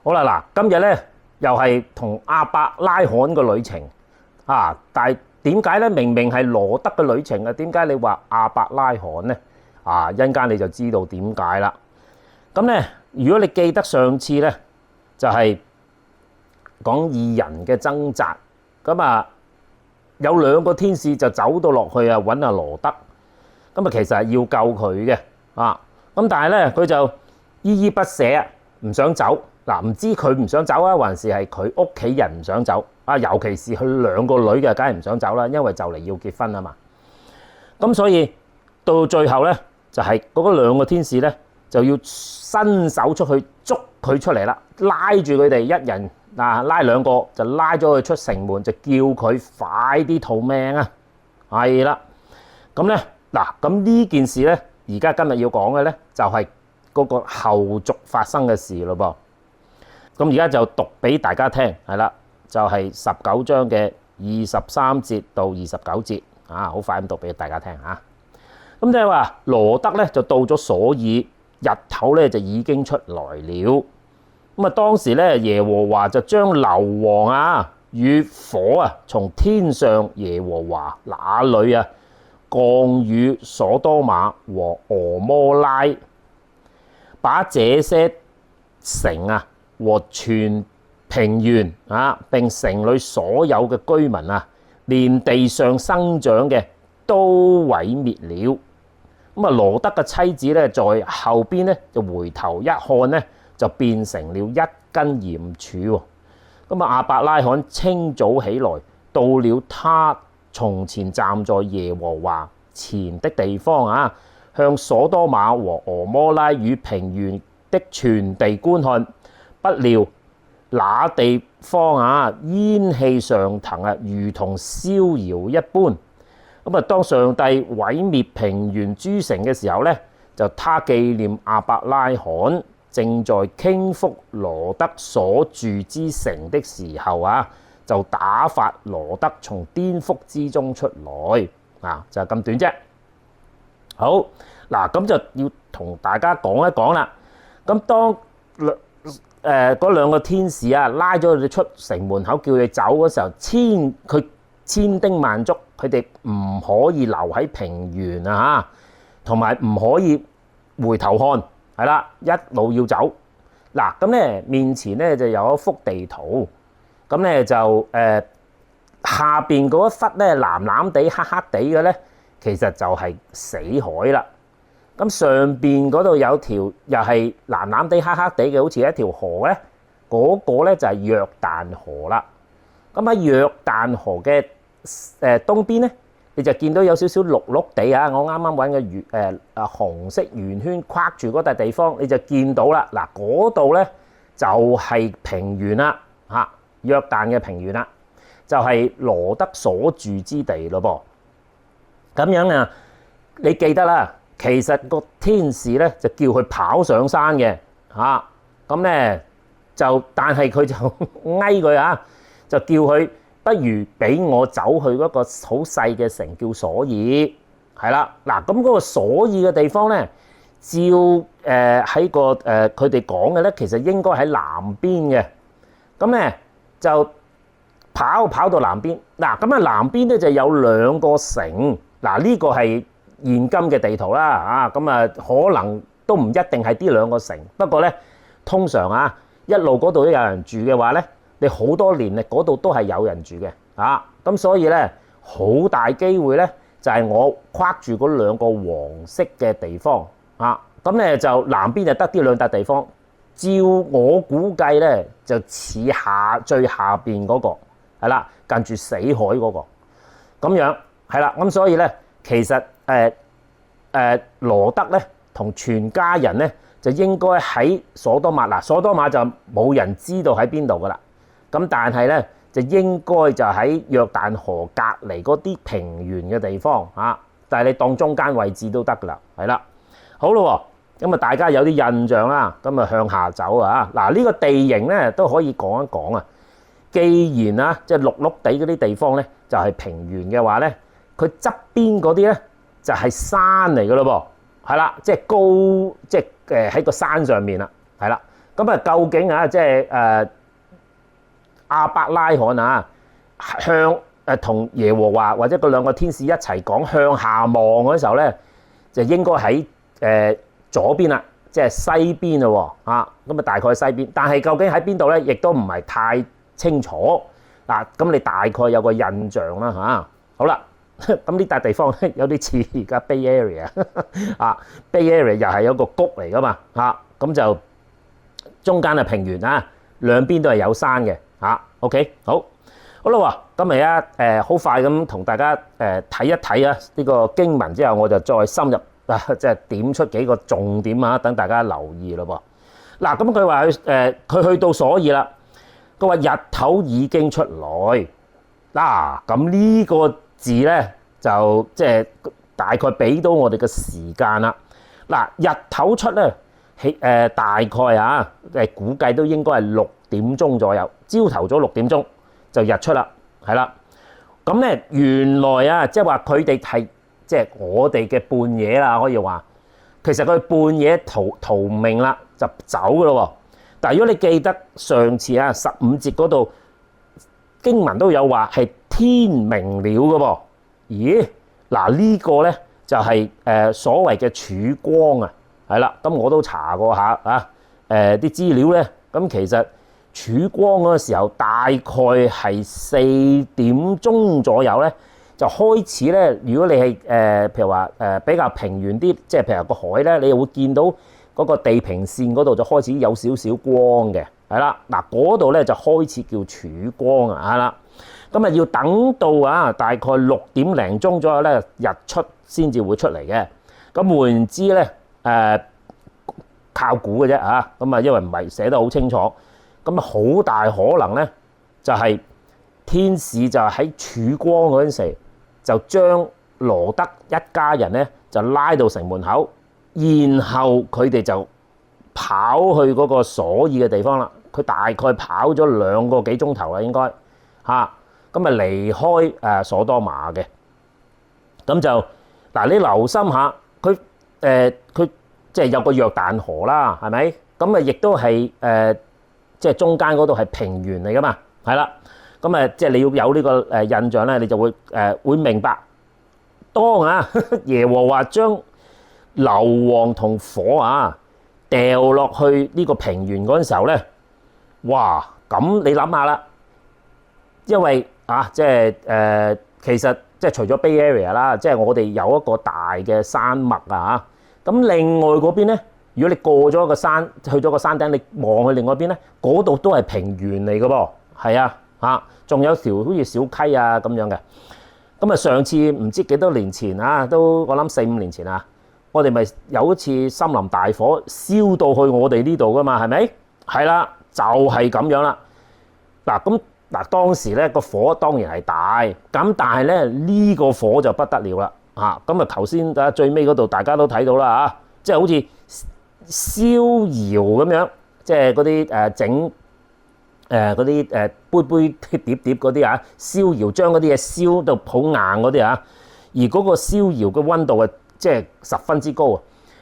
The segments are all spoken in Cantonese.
好啦，嗱，今日咧又係同亞伯拉罕嘅旅程啊，但係點解咧？明明係羅德嘅旅程啊，點解你話亞伯拉罕咧？啊，一陣間你就知道點解啦。咁咧，如果你記得上次咧，就係講義人嘅掙扎，咁啊有兩個天使就走到落去啊揾阿羅德，咁啊其實係要救佢嘅啊，咁但係咧佢就依依不捨啊，唔想走。嗱，唔知佢唔想走啊，還是係佢屋企人唔想走啊？尤其是佢兩個女嘅，梗係唔想走啦，因為就嚟要結婚啊嘛。咁所以到最後咧，就係嗰兩個天使咧，就要伸手出去捉佢出嚟啦，拉住佢哋一人啊，拉兩個就拉咗佢出城門，就叫佢快啲逃命啊！係啦，咁咧嗱，咁呢件事咧，而家今日要講嘅咧，就係嗰個後續發生嘅事咯噃。咁而家就讀俾大家聽，係啦，就係19章嘅23節到29節啊，好快咁讀俾大家聽嚇。咁即係話羅德咧就到咗所爾，日頭咧就已經出來了。咁啊，當時咧耶和華就將硫磺啊與火啊從天上耶和華那裏啊降與所多瑪和俄摩拉，把這些城啊和全平原啊，並城裏所有嘅居民啊，連地上生長嘅都毀滅了。咁啊，羅德嘅妻子咧，在後邊咧就回頭一看咧，就變成了一根鹽柱。咁啊，亞伯拉罕清早起來，到了他從前站在耶和華前的地方啊，向所多瑪和俄摩拉與平原的全地觀看。不料那地方啊，煙氣上騰啊，如同燒窯一般。咁啊，當上帝毀滅平原諸城嘅時候咧，就他紀念亞伯拉罕正在傾覆羅德所住之城的時候啊，就打發羅德從顛覆之中出來啊，就係咁短啫。好嗱，咁就要同大家講一講啦。咁當嗰兩個天使啊，拉咗佢哋出城門口，叫佢走嗰時候，佢千叮萬囑，佢哋唔可以留喺平原啊，同埋唔可以回頭看，係啦，一路要走。嗱，咁咧面前咧就有一幅地圖，咁咧就下邊嗰一忽咧藍藍地、黑黑地嘅咧，其實就係死海啦。咁上邊嗰度有條又係藍藍地、黑黑地嘅，好似一條河咧，嗰個咧就係約旦河啦。咁喺約旦河嘅東邊咧，你就見到有少少綠綠地啊！我啱啱揾個紅色圓圈框住嗰笪地方，你就見到啦。嗱，嗰度咧就係平原啦，嚇，約旦嘅平原啦，就係羅德所住之地咯噃。咁樣啊，你記得啦。其實個天使咧就叫佢跑上山嘅嚇，咁咧就但係佢就翳佢啊，就叫佢不如俾我走去嗰個好細嘅城叫所爾，係啦。嗱，咁嗰個所爾嘅地方咧，照喺個佢哋講嘅咧，其實應該喺南邊嘅。咁咧就跑到南邊。嗱，咁啊南邊咧就有兩個城。嗱，呢個係現今嘅地圖啦，啊，咁啊可能都唔一定係呢兩個城，不過咧通常啊一路嗰度都有人住嘅話咧，你好多年歷嗰度都係有人住嘅，啊，咁所以咧好大機會咧就係我框住嗰兩個黃色嘅地方，啊，咁咧就南邊就得呢兩笪地方，照我估計咧就似最下邊嗰個係啦，近住死海嗰個，咁樣係啦，咁所以咧其實羅德咧同全家人咧就應該喺所多瑪。嗱，所多瑪就冇人知道喺邊度噶啦，咁但係咧就應該就喺約旦河隔離嗰啲平原嘅地方啊，但係你當中間位置都得噶啦，係啦，好咯，咁啊大家有啲印象啦，咁啊向下走啊，嗱，呢個地形咧都可以講一講啊。既然啊即係綠綠地嗰啲地方咧就係平原嘅話咧，佢側邊嗰啲咧就係山嚟噶咯噃，係啦，即係高，即係喺個山上面啦，係啦。咁啊，究竟啊，即係亞伯拉罕啊，向同耶和華或者嗰兩個天使一齊講向下望嗰時候咧，就應該喺左邊啦，即係西邊咯喎，咁啊大概西邊。但係究竟喺邊度咧，亦都唔係太清楚。嗱，咁你大概有個印象啦嚇。好啦，咁呢笪地方咧有啲似而家 Bay Area ，Bay Area 又係有個谷嚟噶嘛嚇，咁就中間係平原啊，兩邊都係有山嘅嚇。OK， 好啦喎，今日好快咁同大家睇一睇啊呢個經文之後，我就再深入即係點出幾個重點啊，等大家留意咯噃。嗱，咁佢話佢去到所以啦，佢話日頭已經出來。嗱，咁呢個字咧就即係大概俾到我哋嘅時間啦。嗱，日頭出咧大概啊估計都應該係6點鐘左右，朝頭早6點鐘就日出啦，係啦。咁咧原來啊，即係話佢哋係即係我哋嘅半夜啦，可以話其實佢半夜逃命啦，就走噶咯喎。但係如果你記得上次啊15節嗰度經文都有話係天明了嘅噃，咦？嗱呢個咧就係所謂嘅曙光啊，係啦。咁我都查過下啊，啲資料咧，咁其實曙光嗰個時候大概係4點鐘左右咧，就開始咧。如果你係譬如話比較平原啲，即係譬如個海咧，你又會見到嗰個地平線嗰度就開始有少少光嘅，係啦。嗱嗰度咧就開始叫曙光啊，係啦。咁啊要等到大概6點零鐘左右咧，日出先至會出嚟嘅。咁換言之咧，靠估嘅啫嚇。咁啊因為唔係寫得好清楚，咁啊好大可能咧就係天使就喺曙光嗰陣時就將羅德一家人咧就拉到城門口，然後佢哋就跑去嗰個所以嘅地方啦。佢大概跑咗2個幾鐘頭啦，應該嚇。咁啊離開所多瑪嘅。咁就嗱，你留心下佢即係有個約旦河啦，係咪？咁啊亦都係即係中間嗰度係平原嚟噶嘛，係啦。咁即係你要有呢個印象咧，你就會明白。當耶和華將硫磺同火掉落去呢個平原嗰陣時候咧，哇！咁你諗下啦，因為即係其實即係除咗 Bay Area 啦，即係我哋有一個大嘅山脈咁另外嗰邊咧，如果你過咗個山，去咗個山頂，你望去另外一邊咧，嗰度都係平原嚟嘅噃，係仲有條好似小溪咁樣嘅。咁上次唔知幾多年前都我諗4、5年前我哋咪有一次森林大火燒到去我哋呢度噶嘛，係咪？係啦，就係咁樣啦。嗱，當時咧個火當然係大，咁但係咧呢個火就不得了啦咁頭先最尾嗰度大家都睇到啦即係好似燒窯咁樣，即係嗰啲整嗰啲杯碟嗰啲燒窯將嗰啲嘢燒到好硬嗰啲而嗰個燒窯嘅溫度即係十分之高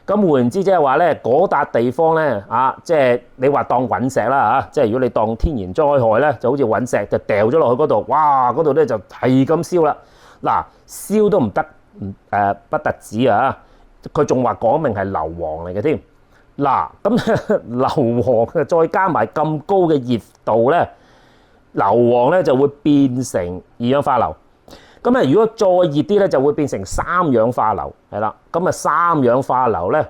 咁換言之，即係話咧嗰笪地方咧即係你話當隕石啦即係如果你當天然災害咧，就好似隕石就掉咗落去嗰度，哇！嗰度咧就係咁燒啦。嗱，燒都唔得，不特止佢仲話講明係硫磺嚟嘅添。嗱，咁硫磺再加埋咁高嘅熱度咧，硫磺咧就會變成二氧化硫。咁如果再熱啲咧，就會變成三氧化硫，係啦。咁三氧化硫咧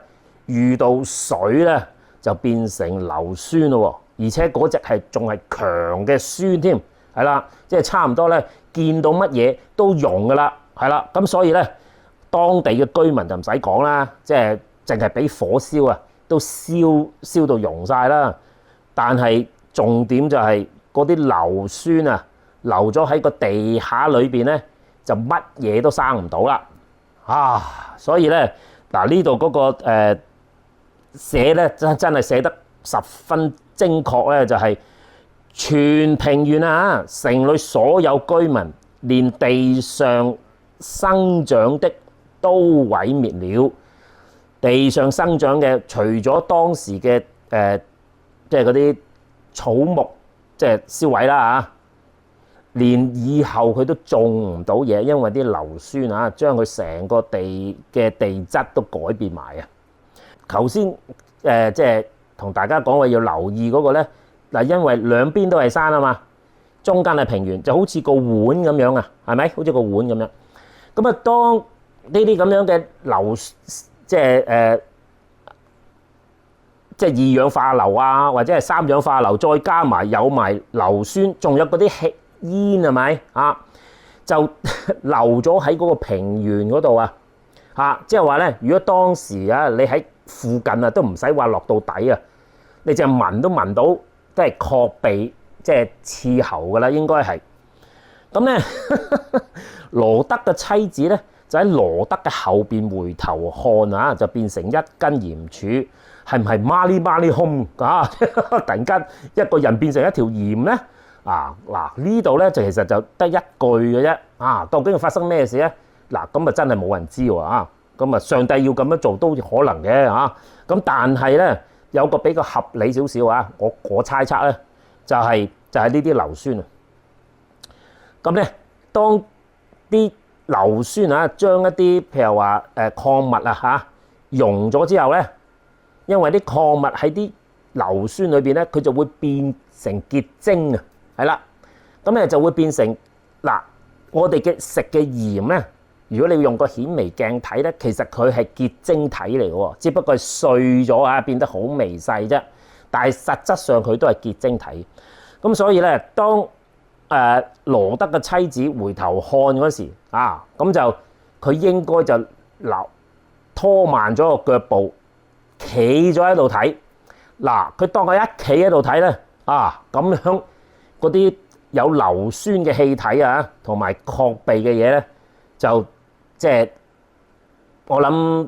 遇到水咧就變成硫酸咯，而且嗰隻仲係強嘅酸添，係啦，即係差唔多咧見到乜嘢都溶噶啦，係啦。咁所以咧當地嘅居民就唔使講啦，即係淨係俾火燒都燒到溶晒啦。但係重點就係嗰啲硫酸留咗喺個地下裏邊咧，就乜嘢都生唔到啦所以咧嗱，呢度嗰個寫咧真係寫得十分精確咧，就係全平原城裏所有居民，連地上生長的都毀滅了。地上生長嘅除咗當時嘅即係嗰啲草木即係燒毀啦嚇，連以後佢都種唔到嘢，因為啲硫酸啊將佢成個地嘅地質都改變埋啊。頭先即係同大家講話要留意嗰個咧，嗱，因為兩邊都係山啊嘛，中間係平原，就好似個碗咁樣啊，係咪？好似個碗咁樣。咁啊，當呢啲咁樣嘅硫，即係二氧化硫啊，或者係三氧化硫，再加埋有埋硫酸，仲有嗰啲氣煙係咪啊？就流咗喺嗰個平原嗰度啊！嚇，即係話咧，如果當時啊，你喺附近啊，都唔使話落到底啊，你就聞都聞到，都係確鼻，即係刺喉㗎啦，應該係。咁咧，羅德嘅妻子咧，就喺羅德嘅後邊回頭看啊，就變成一根鹽柱，係唔係孖哩孖哩空啊？突然間一個人變成一條鹽咧？啊嗱，呢度咧就其實就得一句嘅啫。啊，究竟發生咩事咧？嗱，咁啊真係冇人知喎啊！咁啊，上帝要咁樣做都可能嘅嚇。咁但係咧，有個比較合理少少啊，我猜測咧，就係呢啲硫酸啊。咁咧，當啲硫酸啊，將一啲譬如話礦物啊嚇溶咗之後咧，因為啲礦物喺啲硫酸裏邊咧，佢就會變成結晶啊，係啦，咁咧就會變成嗱，我哋嘅食嘅鹽咧，如果你要用個顯微鏡睇咧，其實佢係結晶體嚟嘅喎，只不過係碎咗啊，變得好微細啫，但係實質上佢都係結晶體。咁所以咧，當羅德嘅妻子回頭看嗰時啊，咁就佢應該就拖慢咗個腳步，企咗喺度睇。嗱，佢當佢一企喺度睇咧，啊咁樣嗰啲有硫酸嘅氣體啊，同埋確避嘅嘢咧，就即係我諗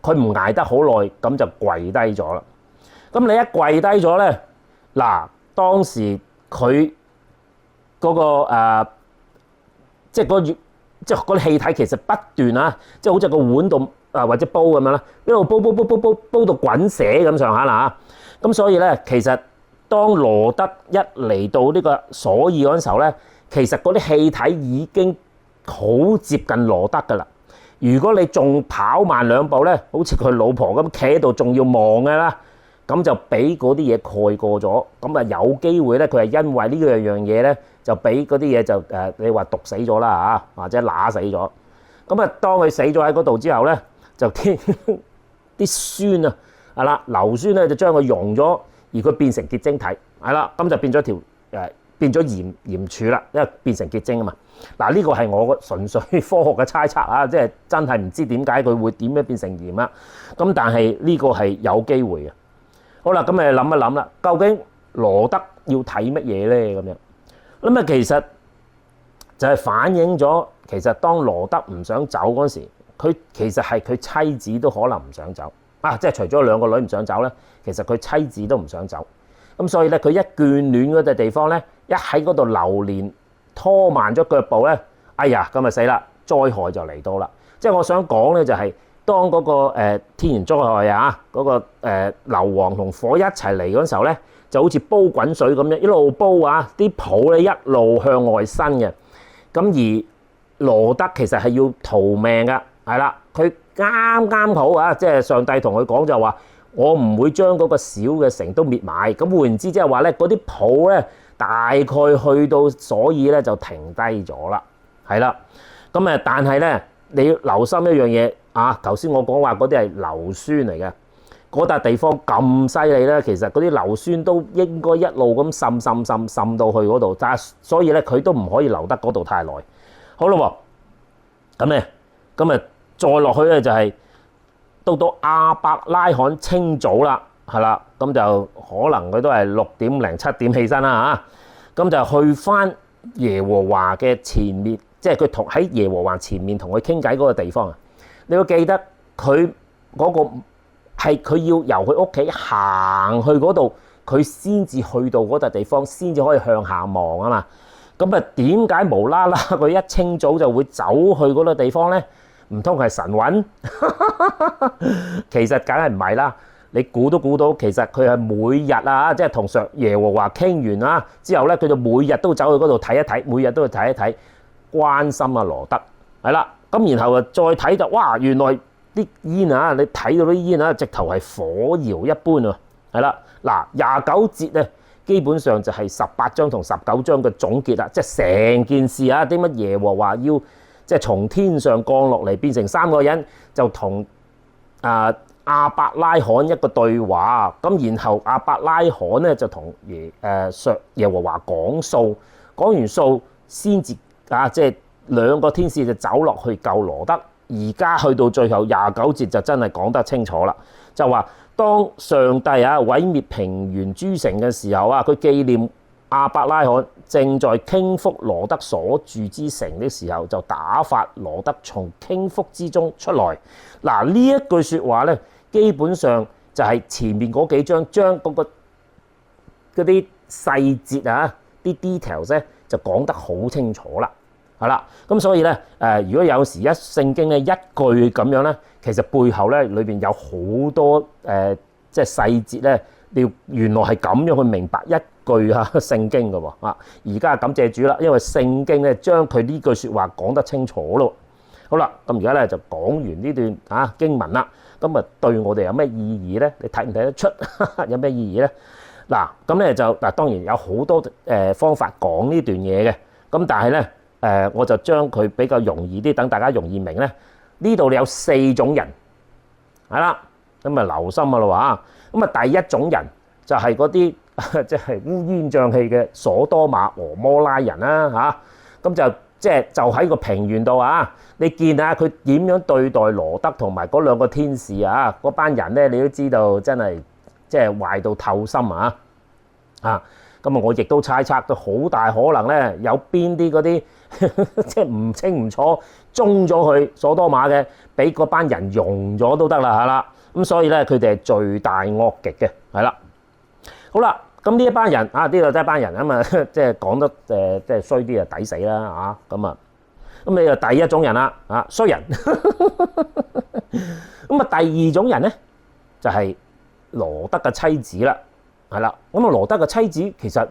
佢唔捱得好耐，咁就跪低咗啦。咁你一跪低咗咧，嗱，當時佢嗰個即係嗰啲氣體其實不斷啊，即係好似個碗度啊或者煲咁樣啦，一路煲到滾瀉咁上下啦嚇。咁所以咧，其實當羅德一嚟到呢個瑣爾嗰陣時候咧，其實嗰啲氣體已經好接近羅德噶啦。如果你仲跑慢兩步咧，好似佢老婆咁企喺度，仲要望嘅啦，咁就俾嗰啲嘢蓋過咗。咁啊有機會咧，佢係因為呢樣嘢咧，就俾嗰啲嘢就你話毒死咗啦嚇，或者揦死咗。咁啊，當佢死咗喺嗰度之後咧，就啲酸啊，係啦，硫酸咧就將佢溶咗，而佢變成結晶體，係啦，咁就變咗變咗鹽柱啦，因為變成結晶啊嘛。嗱，呢個係我純粹科學嘅猜測啊，即係真係唔知點解佢會點樣變成鹽啦。咁但係呢個係有機會嘅。好啦，咁你諗一諗啦，究竟羅德要睇乜嘢咧？咁樣咁啊，其實就係反映咗，其實當羅德唔想走嗰時，佢其實係佢妻子都可能唔想走啊！即係除咗兩個女唔想走咧，其實佢妻子都唔想走。咁所以咧，佢一眷戀嗰隻地方咧，一喺嗰度流連，拖慢咗腳步咧，哎呀，咁咪死啦！災害就嚟到啦。即係我想講咧，就係當嗰個天然災害啊，嗰個硫磺同火一齊嚟嗰陣時候咧，就好似煲滾水咁樣，一路煲啊，啲泡咧一路向外伸嘅。咁而羅德其實係要逃命噶，係啦，佢啱好啊，即係上帝同佢講就話，我唔會將嗰個小嘅城都滅埋。咁換言之，即係話咧，嗰啲泡咧大概去到所以咧就停低咗啦，係啦。咁但係咧你要留心一樣嘢啊，頭先我講話嗰啲係硫酸嚟嘅，嗰笪地方咁犀利咧，其實嗰啲硫酸都應該一路咁滲到去嗰度，但係所以咧佢都唔可以留得嗰度太耐。好咯，咁咧再落去咧就係到亞伯拉罕清早啦，係啦，咁就可能佢都係6點零7點起身啦嚇，咁就去翻耶和華嘅前面，即係佢喺耶和華前面同佢傾偈嗰個地方啊。你要記得佢嗰個係佢要由佢屋企行去嗰度，佢先至去到嗰笪地方，先至可以向下望啊嘛。咁啊，點解無啦啦佢一清早就會走去嗰個地方咧？唔通係神韻？其實梗係唔係啦。你估都估到，其實佢係每日啊，即係同上耶和華傾完啦之後咧，佢就每日都走去嗰度睇一睇，每日都去睇一睇，關心阿羅德係啦。咁然後啊，再睇就哇，原來啲煙啊，你睇到啲煙啊，直頭係火窯一般啊，係啦。嗱29節咧，基本上就係18章同19章嘅總結啦，即係成件事啊，啲乜耶和華要即係從天上降落嚟，變成3個人，就同亞伯拉罕一個對話，咁然後亞伯拉罕咧就同耶和華講數，講完數先至即係2個天使就走落去救羅德。而家去到最後29節就真係講得清楚啦，就話當上帝毀滅平原諸城嘅時候啊，佢紀念亞伯拉罕正在傾覆羅德所住之城的時候，就打發羅德從傾覆之中出來。嗱，呢一句説話咧，基本上就係前面嗰幾章將嗰啲細節啊，啲 details 咧就講得好清楚啦，係啦。咁所以咧如果有時聖經咧一句咁樣咧，其實背後咧裏邊有好多即係細節咧，你原來係咁樣去明白一句聖經嘅喎啊！而家感謝主啦，因為聖經咧將佢呢句説話講得清楚咯。好啦，咁而家咧就講完呢段經文啦。咁啊對我哋有咩意義咧？你睇唔睇得出有咩意義咧？嗱，咁咧就當然有好多方法講呢段嘢嘅。咁但係咧我就將佢比較容易啲，等大家容易明咧。呢度你有4種人係啦，咁啊留心啊啦喎。咁啊第一種人就係嗰啲即係烏煙瘴氣嘅所多瑪俄摩拉人啦嚇。咁就喺個平原度你見下佢點樣對待羅德同埋嗰2個天使嗰班人咧，你都知道真係即係壞到透心咁我亦都猜測到好大可能咧，有邊啲嗰啲即係唔清唔楚中咗去所多瑪嘅，俾嗰班人容咗都得啦，係啦。咁所以咧，佢哋係罪大惡極嘅，係啦。好啦，咁呢一班人呢度都係一班人啊嘛，即係講得即係衰啲就抵死啦咁你就第一種人啦衰人。咁第二種人咧就係羅德嘅妻子啦。係啦，咁羅德嘅妻子其實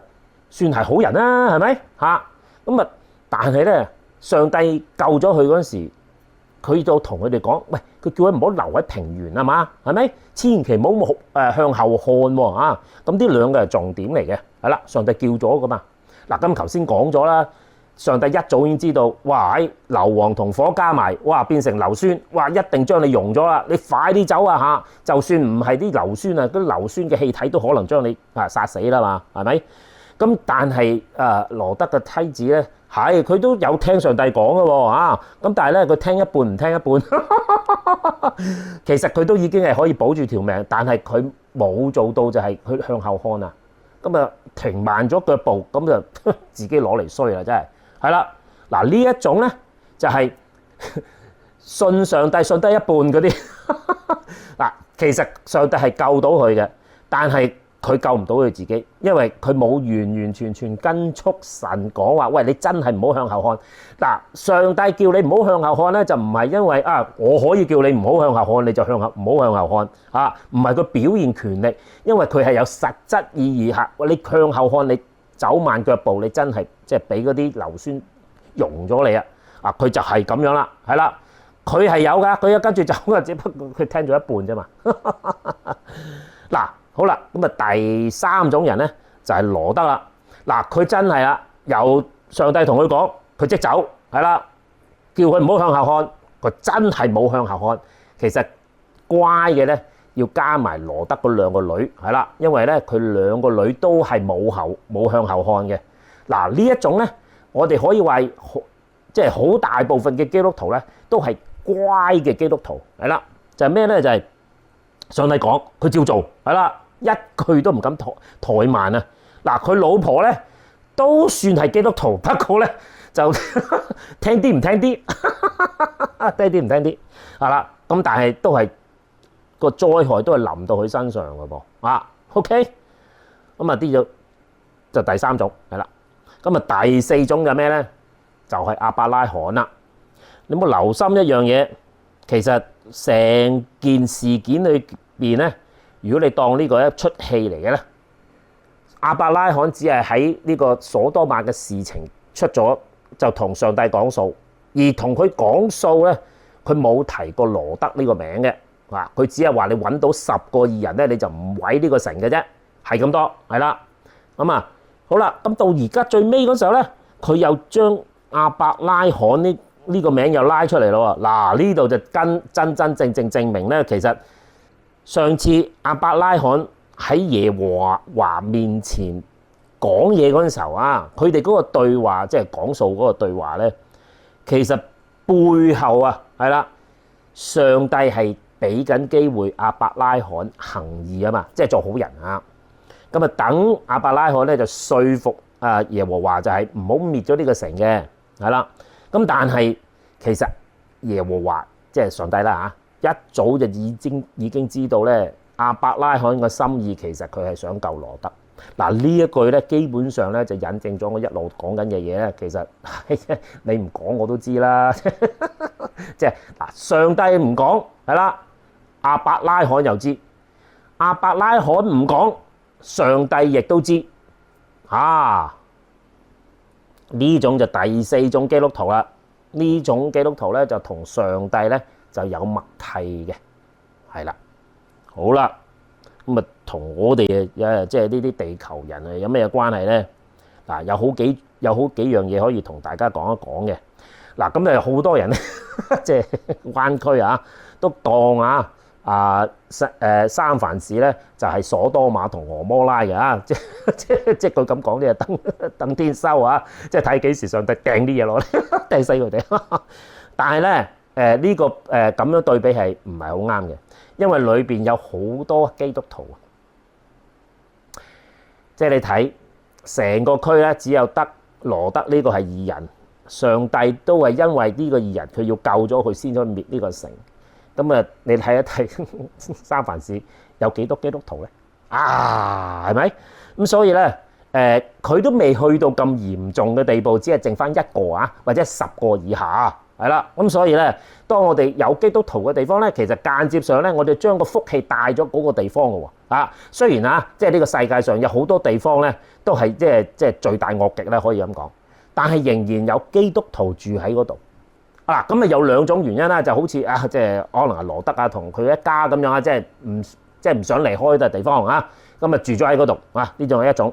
算係好人啦，係咪咁但係咧，上帝救咗佢嗰陣時，佢就同佢哋講：喂，佢叫佢唔好留喺平原啊嘛，係咪？千祈唔好向後看喎咁呢2個係重點嚟嘅，係啦，上帝叫咗噶嘛。嗱，咁頭先講咗啦，上帝一早已經知道，哇！喺硫磺同火加埋，哇，變成硫酸，哇，一定將你溶咗啦！你快啲走就算唔係啲硫酸嗰啲硫酸嘅氣體都可能將你殺死啦嘛，係咪？咁但係羅德嘅妻子咧，佢都有聽上帝講嘅喎咁但係咧佢聽一半唔聽一半，其實佢都已經係可以保住條命，但係佢冇做到就係佢向後看咁停慢咗腳步，咁就自己攞嚟衰啦，真係。係啦，嗱呢一種咧就係信上帝信得一半嗰啲。嗱，其實上帝係救到佢嘅，但係佢救唔到佢自己，因為佢冇完完全全跟足神講話，喂，你真係唔好向後看。嗱，上帝叫你唔好向後看咧，就唔係因為我可以叫你唔好向後看，你就唔好向後看唔係佢表現權力，因為佢係有實質意義你向後看，你走慢腳步，你真係即係俾嗰啲硫酸溶咗你佢就係咁樣啦，係啦，佢係有㗎，佢一跟住走㗎，只不過佢聽咗一半啫嘛。嗱，好啦，咁第3種人咧就係羅德啦。嗱，佢真係有上帝同佢講，佢即走，係啦，叫佢唔好向後看，佢真係冇向後看。其實乖嘅咧，要加埋羅德嗰2個女，係啦，因為咧佢2個女都係冇向後看嘅。嗱，呢一種咧，我哋可以話即係好大部分嘅基督徒咧都係乖嘅基督徒，係啦，就係咩咧？就係上帝講，佢照做，係啦，一句都唔敢怠慢啊！嗱，佢老婆咧都算係基督徒，不過咧就聽啲唔聽啲，聽啲唔聽啲，係啦，咁但係都係個災害都係臨到佢身上嘅噃，OK，咁啲就第3種係啦，咁第4種就咩咧？就係亞伯拉罕啦。你冇留心一樣嘢，其實成件事件裏邊咧如果你當呢個一出戲嚟嘅咧，亞伯拉罕只係喺呢個所多瑪嘅事情出咗，就同上帝講數，而同佢講數咧，佢冇提過羅得呢個名嘅，佢只係話你揾到10個義人咧，你就唔毀呢個城嘅啫，係咁多，係啦。咁啊，好啦，咁到而家最尾嗰時候咧，佢又將亞伯拉罕呢個名又拉出嚟咯。嗱，呢度就真正證明咧，其實上次亞伯拉罕喺耶和華面前講嘢嗰陣時候啊，佢哋嗰個對話，即係講數嗰個對話咧，其實背後啊，係啦，上帝係俾緊機會亞伯拉罕行義啊嘛，即係做好人啊。咁啊，等亞伯拉罕咧就說服耶和華就係唔好滅咗呢個城嘅，係啦。咁但係其實耶和華即係上帝啦嚇，一早就已經知道咧亞伯拉罕嘅心意，其實佢係想救羅得。嗱，呢一句咧，基本上咧就引證咗我一路講緊嘅嘢咧。其實你唔講我都知啦，即係嗱，上帝唔講係啦，亞伯拉罕又知，亞伯拉罕唔講，上帝亦都知。呢種就第4種基督徒啦。呢種基督徒咧就同上帝咧就有默契嘅，係啦。好啦，咁啊同我哋即係呢啲地球人啊有咩關係咧？嗱，有好幾樣嘢可以同大家講一講嘅。嗱，咁啊好多人咧即係灣區啊，都當三藩市咧就係所多瑪同俄摩拉嘅啊，即係佢咁講啲等天收啊，即係睇幾時上帝掟啲嘢落嚟掟死佢哋。但係咧呢個咁樣對比係唔係好啱嘅，因為裏邊有好多基督徒，即係你睇成個區咧，只有得羅得呢個係義人，上帝都係因為呢個義人佢要救咗佢先可以滅呢個城。咁啊，你睇一睇三藩市有幾多基督徒咧？係咪？咁所以咧，佢都未去到咁嚴重嘅地步，只係剩翻1個啊，或者10個以下，係啦。咁所以咧，當我哋有基督徒嘅地方咧，其實間接上咧，我哋將個福氣帶咗嗰個地方嘅喎。雖然啊，即係呢個世界上有好多地方咧，都係即係罪大惡極咧，可以咁講，但係仍然有基督徒住喺嗰度。咁啊有2種原因啦，就好似即係可能係羅德啊同佢一家咁樣啊，即係唔想離開嘅地方啊，咁啊住咗喺嗰度啊，呢種係一種。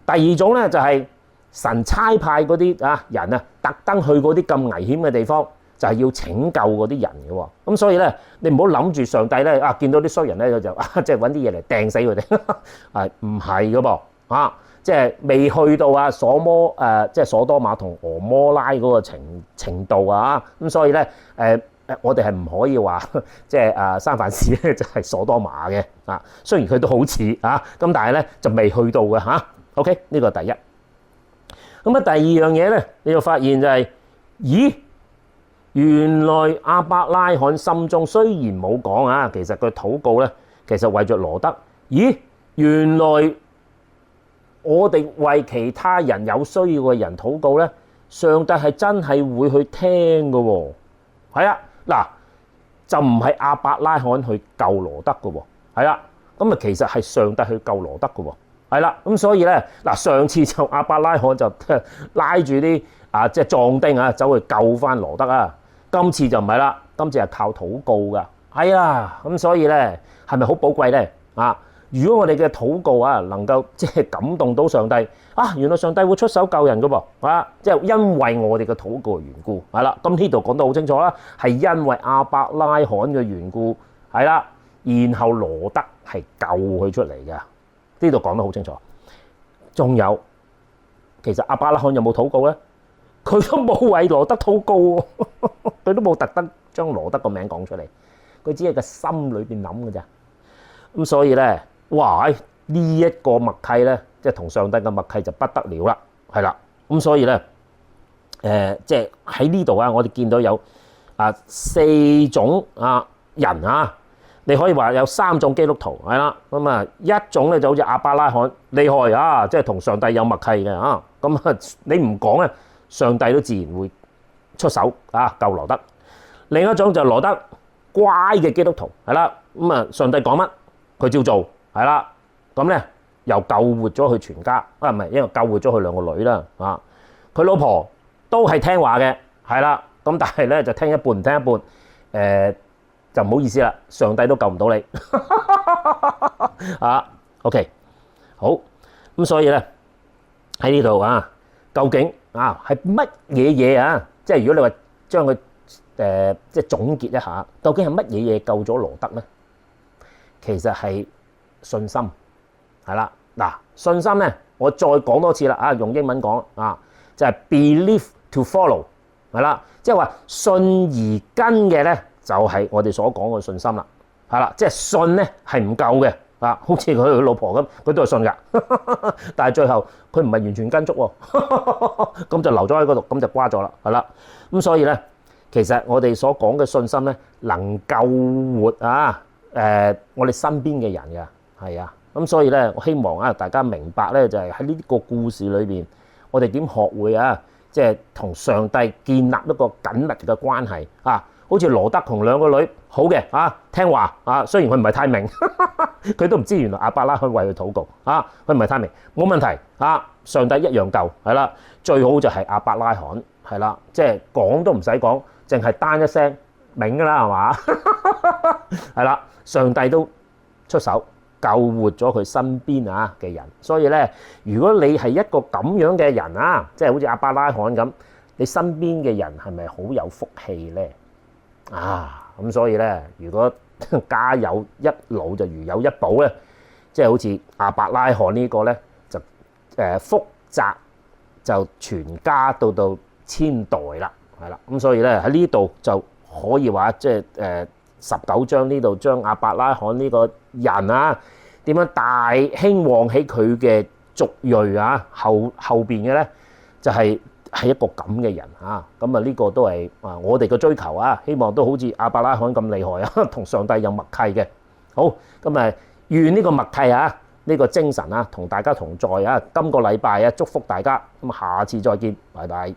第2種咧就係神差派嗰啲人啊，特登去嗰啲咁危險嘅地方，就係要拯救嗰啲人嘅喎。咁所以咧，你唔好諗住上帝咧見到啲衰人咧就即係揾啲嘢嚟掟死佢哋，唔係嘅噃。即係未去到即係所多瑪同俄摩拉嗰個程度啊，咁所以咧我哋係唔可以話即係三藩市咧就係所多瑪嘅雖然佢都好似咁但係咧就未去到嘅OK， 呢個第一。咁第2樣嘢咧，你就發現就係，咦，原來亞伯拉罕心中雖然冇講其實佢禱告咧，其實為着羅得。咦，原來我哋為其他人有需要嘅人禱告咧，上帝係真係會去聽嘅喎。係啊，嗱，就唔係亞伯拉罕去救羅得嘅喎。係啦，咁啊其實係上帝去救羅得嘅喎。係啦，咁所以咧上次就亞伯拉罕就拉住啲即係壯丁走去救翻羅得啊。今次就唔係啦，今次係靠禱告㗎。係啊，咁所以咧係咪好寶貴咧？如果我哋嘅禱告能夠即係感動到上帝原來上帝會出手救人㗎噃即係因為我哋嘅禱告嘅緣故係啦。咁呢度講得好清楚啦，係因為亞伯拉罕嘅緣故係啦，然後羅得係救佢出嚟嘅。呢度講得好清楚。仲有，其實亞伯拉罕有冇禱告咧？佢都冇為羅得禱告喎，佢都冇特登將羅得個名講出嚟，佢只係個心裏邊諗嘅咋。咁所以咧，哇！呢一個默契咧，即係同上帝嘅默契就不得了啦，係啦。咁所以咧，即係喺呢度我哋見到有4種人你可以話有3種基督徒係啦。咁一種咧就好似亞伯拉罕厲害即係同上帝有默契嘅咁你唔講咧，上帝都自然會出手救羅得。另一種就羅得乖嘅基督徒係啦。咁上帝講乜佢照做係啦。咁咧又救活咗佢全家啊，唔係，因為救活咗佢兩個女啦啊。佢老婆都係聽話嘅，係啦。咁但係咧就聽一半唔聽一半，就唔好意思啦，上帝都救唔到你啊。OK， 好咁，所以咧喺呢度啊，究竟啊係乜嘢啊？即係如果你話將佢即係總結一下，究竟係乜嘢救咗羅德咧？其實係信心，係啦。嗱，信心咧，我再講多次啦啊，用英文講啊，就係 believe to follow， 係啦，即係話信而跟嘅咧，就係我哋所講嘅信心啦，係啦，即係信咧係唔夠嘅啊，好似佢老婆咁，佢都係信㗎，但係最後佢唔係完全跟足喎，咁就留咗喺嗰度，咁就瓜咗啦，係啦，咁所以咧，其實我哋所講嘅信心咧，能救活啊我哋身邊嘅人㗎，係啊，咁所以咧，我希望啊大家明白咧，就係喺呢個故事裏邊，我哋點學會啊，即係同上帝建立一個緊密嘅關係啊。好似羅德同兩個女好嘅啊，聽話啊，雖然佢唔係太明，佢都唔知原來亞伯拉罕為佢禱告啊，佢唔係太明，冇問題啊，上帝一樣救係啦，最好就係亞伯拉罕係啦，即係講都唔使講，淨係單一聲明㗎啦，係嘛？係啦，上帝都出手救活咗佢身邊啊嘅人，所以咧，如果你係一個咁樣嘅人啊，即係好似亞伯拉罕咁，你身邊嘅人係咪好有福氣咧？啊，咁所以咧，如果家有一老就如有一寶咧，即係好似亞伯拉罕呢個咧，就福澤就全家到千代啦，係啦，咁所以咧喺呢度就可以話即係19章呢度將亞伯拉罕呢個人啊點樣大興旺起佢嘅族裔啊，後邊嘅咧就係一個咁嘅人啊，咁啊呢個都係啊我哋嘅追求啊，希望都好似亞伯拉罕咁厲害啊，同上帝有默契嘅。好，咁啊願呢個默契啊，呢個精神啊，同大家同在啊，今個禮拜啊祝福大家，咁下次再見，拜拜。